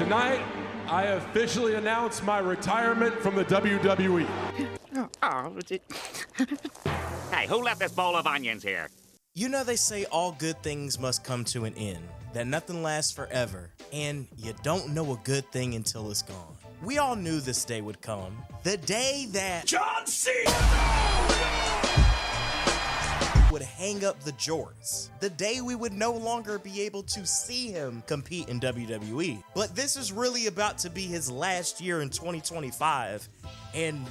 Tonight, I officially announce my retirement from the WWE. Hey, who left this bowl of onions here? You know they say all good things must come to an end, that nothing lasts forever, and you don't know a good thing until it's gone. We all knew this day would come. The day that John Cena would hang up the jorts. The day we would no longer be able to see him compete in WWE. But this is really about to be his last year in 2025, and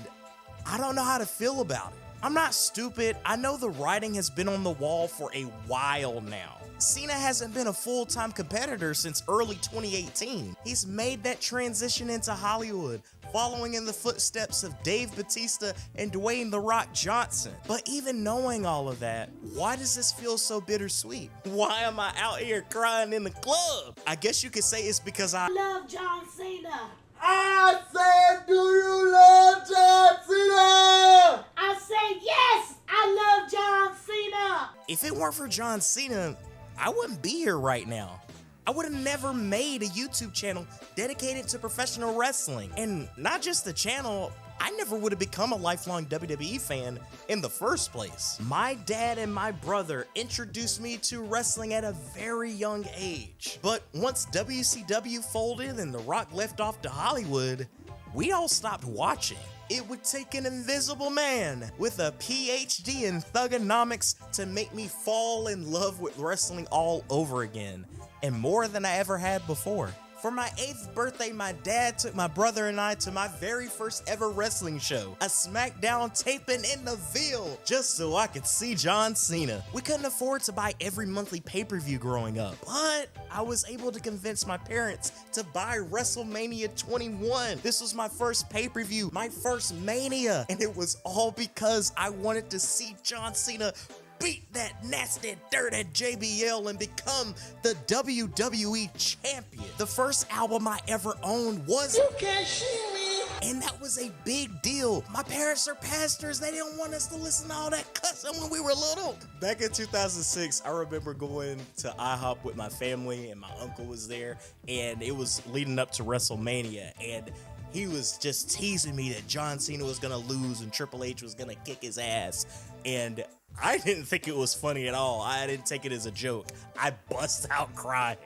I don't know how to feel about it. I'm not stupid. I know the writing has been on the wall for a while now. Cena hasn't been a full-time competitor since early 2018. He's made that transition into Hollywood, following in the footsteps of Dave Bautista and Dwayne "The Rock" Johnson. But even knowing all of that, why does this feel so bittersweet? Why am I out here crying in the club? I guess you could say it's because I love John Cena. I said, do you love John Cena? I said, yes, I love John Cena. If it weren't for John Cena, I wouldn't be here right now. I would have never made a YouTube channel dedicated to professional wrestling. And not just the channel, I never would have become a lifelong WWE fan in the first place. My dad and my brother introduced me to wrestling at a very young age. But once WCW folded and The Rock left off to Hollywood, we all stopped watching. It would take an invisible man with a PhD in thugonomics to make me fall in love with wrestling all over again, and more than I ever had before. For my 8th birthday, my dad took my brother and I to my very first ever wrestling show, a SmackDown taping in the Ville, just so I could see John Cena. We couldn't afford to buy every monthly pay-per-view growing up, but I was able to convince my parents to buy WrestleMania 21. This was my first pay-per-view, my first Mania, and it was all because I wanted to see John Cena beat that nasty, dirty JBL and become the WWE champion. The first album I ever owned was You Can't See Me. And that was a big deal. My parents are pastors. They didn't want us to listen to all that cussing when we were little. Back in 2006, I remember going to IHOP with my family and my uncle was there, and it was leading up to WrestleMania, and he was just teasing me that John Cena was gonna lose and Triple H was gonna kick his ass. And I didn't think it was funny at all. I didn't take it as a joke. I bust out crying.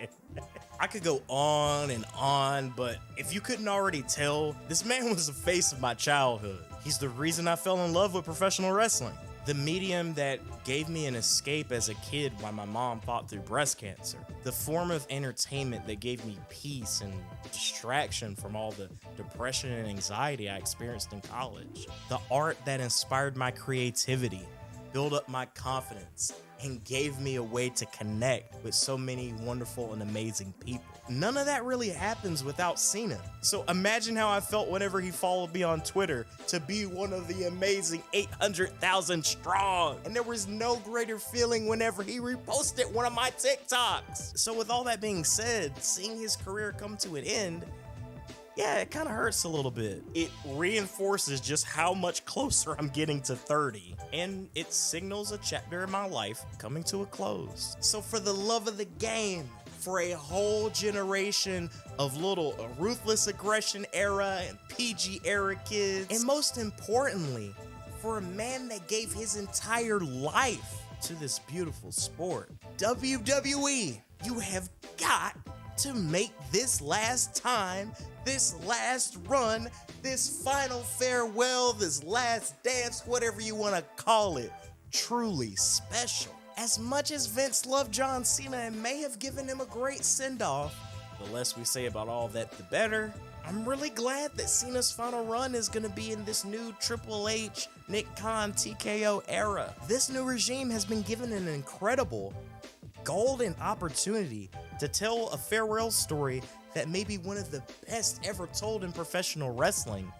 I could go on and on, but if you couldn't already tell, this man was the face of my childhood. He's the reason I fell in love with professional wrestling. The medium that gave me an escape as a kid while my mom fought through breast cancer. The form of entertainment that gave me peace and distraction from all the depression and anxiety I experienced in college. The art that inspired my creativity, built up my confidence, and gave me a way to connect with so many wonderful and amazing people. None of that really happens without Cena. So imagine how I felt whenever he followed me on Twitter to be one of the amazing 800,000 strong. And there was no greater feeling whenever he reposted one of my TikToks. So with all that being said, seeing his career come to an end, yeah, it kind of hurts a little bit. It reinforces just how much closer I'm getting to 30, and it signals a chapter in my life coming to a close. So for the love of the game, for a whole generation of little Ruthless Aggression era and PG era kids, and most importantly, for a man that gave his entire life to this beautiful sport, WWE, you have got to make this last time, this last run, this final farewell, this last dance, whatever you want to call it, truly special. As much as Vince loved John Cena and may have given him a great send-off, the less we say about all that, the better. I'm really glad that Cena's final run is going to be in this new Triple H, Nick Khan, TKO era. This new regime has been given an incredible, golden opportunity to tell a farewell story that may be one of the best ever told in professional wrestling.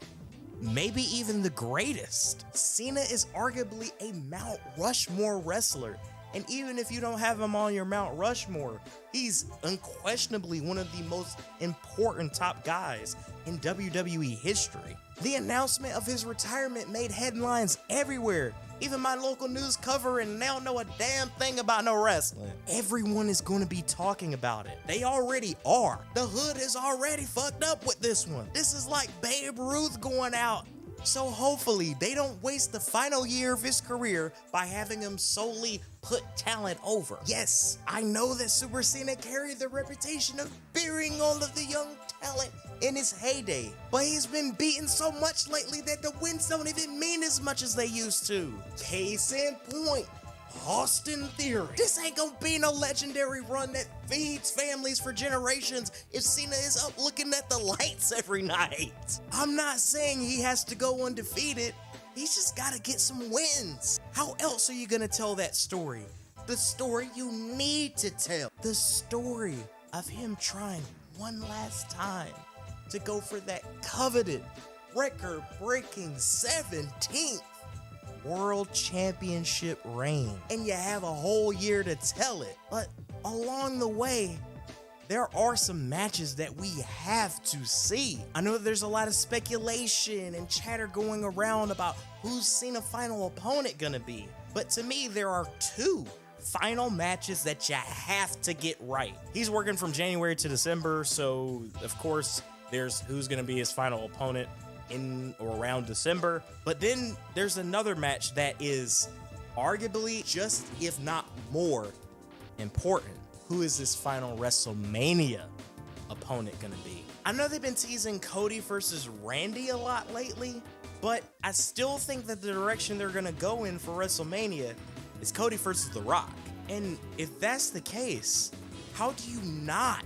Maybe even the greatest. Cena is arguably a Mount Rushmore wrestler. And even if you don't have him on your Mount Rushmore, he's unquestionably one of the most important top guys in WWE history. The announcement of his retirement made headlines everywhere, Even my local news cover and they don't know a damn thing about no wrestling. Everyone is going to be talking about it. They already are. The hood is already fucked up with this one. This is like Babe Ruth going out. So hopefully they don't waste the final year of his career by having him solely put talent over. Yes, I know that Super Cena carried the reputation of burying all of the young talent in his heyday, but he's been beaten so much lately that the wins don't even mean as much as they used to. Case in point, Austin Theory. This ain't gonna be no legendary run that feeds families for generations if Cena is up looking at the lights every night. I'm not saying he has to go undefeated. He's just gotta get some wins. How else are you gonna tell that story? The story you need to tell. The story of him trying one last time to go for that coveted, record-breaking 17th World Championship reign. And you have a whole year to tell it. But along the way, there are some matches that we have to see. I know there's a lot of speculation and chatter going around about who's Cena's final opponent gonna be. But to me, there are two final matches that you have to get right. He's working from January to December, so of course, there's who's gonna be his final opponent in or around December. But then there's another match that is arguably just, if not more, important. Who is this final WrestleMania opponent gonna be? I know they've been teasing Cody versus Randy a lot lately, but I still think that the direction they're gonna go in for WrestleMania is Cody versus The Rock. And if that's the case, how do you not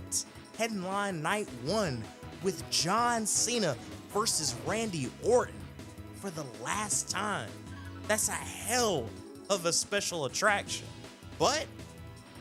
headline night one with John Cena versus Randy Orton for the last time? That's a hell of a special attraction. But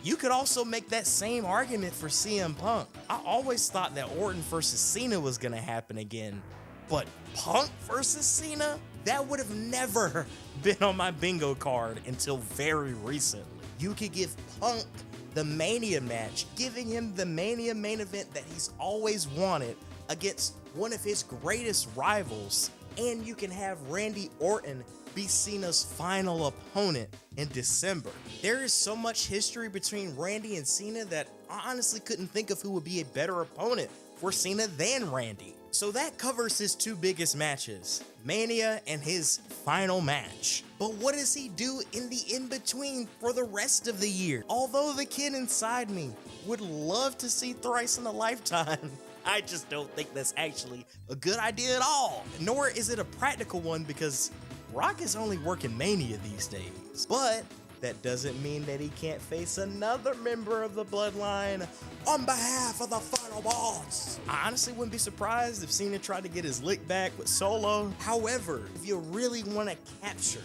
you could also make that same argument for CM Punk. I always thought that Orton versus Cena was gonna happen again, but Punk versus Cena? That would have never been on my bingo card until very recently. You could give Punk the Mania match, giving him the Mania main event that he's always wanted against one of his greatest rivals, and you can have Randy Orton be Cena's final opponent in December. There is so much history between Randy and Cena that I honestly couldn't think of who would be a better opponent for Cena than Randy. So that covers his two biggest matches, Mania and his final match. But what does he do in the in-between for the rest of the year? Although the kid inside me would love to see Thrice in a Lifetime, I just don't think that's actually a good idea at all. Nor is it a practical one because Rock is only working Mania these days. But that doesn't mean that he can't face another member of the bloodline on behalf of the final boss. I honestly wouldn't be surprised if Cena tried to get his lick back with Solo. However, if you really want to capture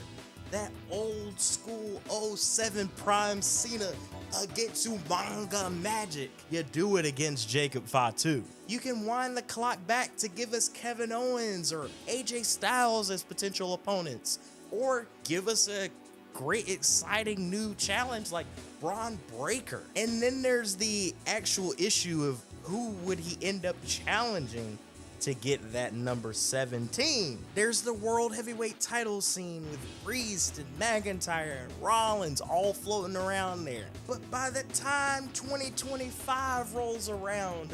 that old school 07 Prime Cena Agetsu manga magic, you do it against Jacob Fatu. You can wind the clock back to give us Kevin Owens or AJ Styles as potential opponents, or give us a great exciting new challenge like Braun Breaker. And then there's the actual issue of who would he end up challenging to get that number 17. There's the world heavyweight title scene with Priest and McIntyre and Rollins all floating around there. But by the time 2025 rolls around,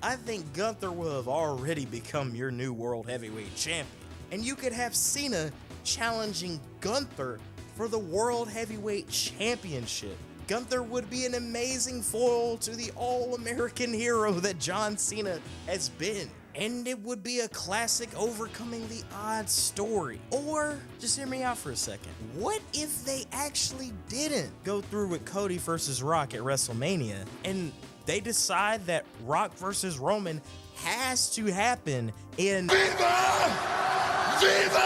I think Gunther will have already become your new world heavyweight champion. And you could have Cena challenging Gunther for the World Heavyweight Championship. Gunther would be an amazing foil to the all-American hero that John Cena has been. And it would be a classic overcoming the odds story. Or, just hear me out for a second, what if they actually didn't go through with Cody versus Rock at WrestleMania, and they decide that Rock versus Roman has to happen in Viva Las Vegas?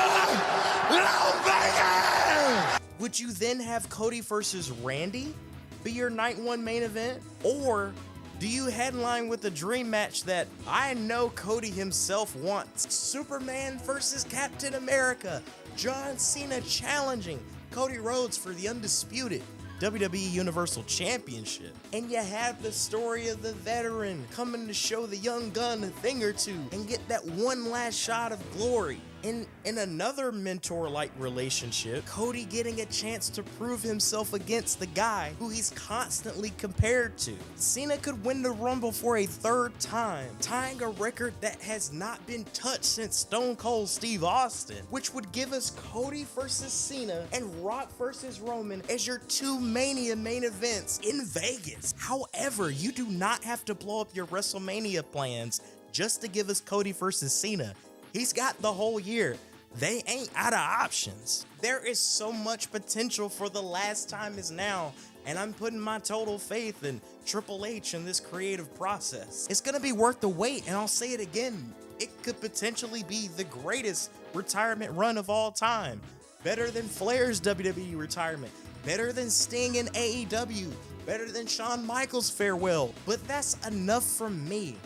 Would you then have Cody versus Randy be your night one main event? Or do you headline with a dream match that I know Cody himself wants? Superman versus Captain America. John Cena challenging Cody Rhodes for the undisputed WWE Universal Championship. And you have the story of the veteran coming to show the young gun a thing or two and get that one last shot of glory In another mentor-like relationship, Cody getting a chance to prove himself against the guy who he's constantly compared to. Cena could win the Rumble for a third time, tying a record that has not been touched since Stone Cold Steve Austin, which would give us Cody versus Cena and Rock versus Roman as your two Mania main events in Vegas. However, you do not have to blow up your WrestleMania plans just to give us Cody versus Cena. He's got the whole year. They ain't out of options. There is so much potential for the last time is now, and I'm putting my total faith in Triple H in this creative process. It's gonna be worth the wait, and I'll say it again. It could potentially be the greatest retirement run of all time. Better than Flair's WWE retirement. Better than Sting in AEW. Better than Shawn Michaels' farewell. But that's enough from me.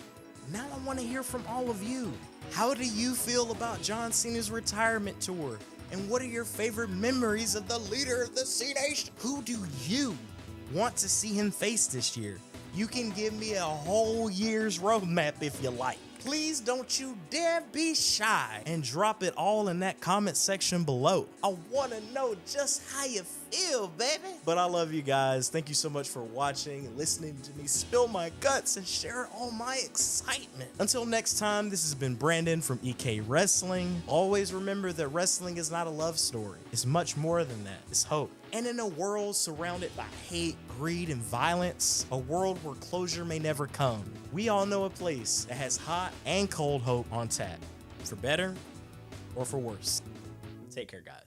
Now I want to hear from all of you. How do you feel about John Cena's retirement tour? And what are your favorite memories of the leader of the Cenation? Who do you want to see him face this year? You can give me a whole year's roadmap if you like. Please don't you dare be shy and drop it all in that comment section below. I want to know just how you feel, baby. But I love you guys. Thank you so much for watching, listening to me spill my guts, and share all my excitement. Until next time, this has been Brandon from EK Wrestling. Always remember that wrestling is not a love story. It's much more than that. It's hope. And in a world surrounded by hate, greed, and violence, a world where closure may never come, we all know a place that has hot and cold hope on tap, for better or for worse. Take care, guys.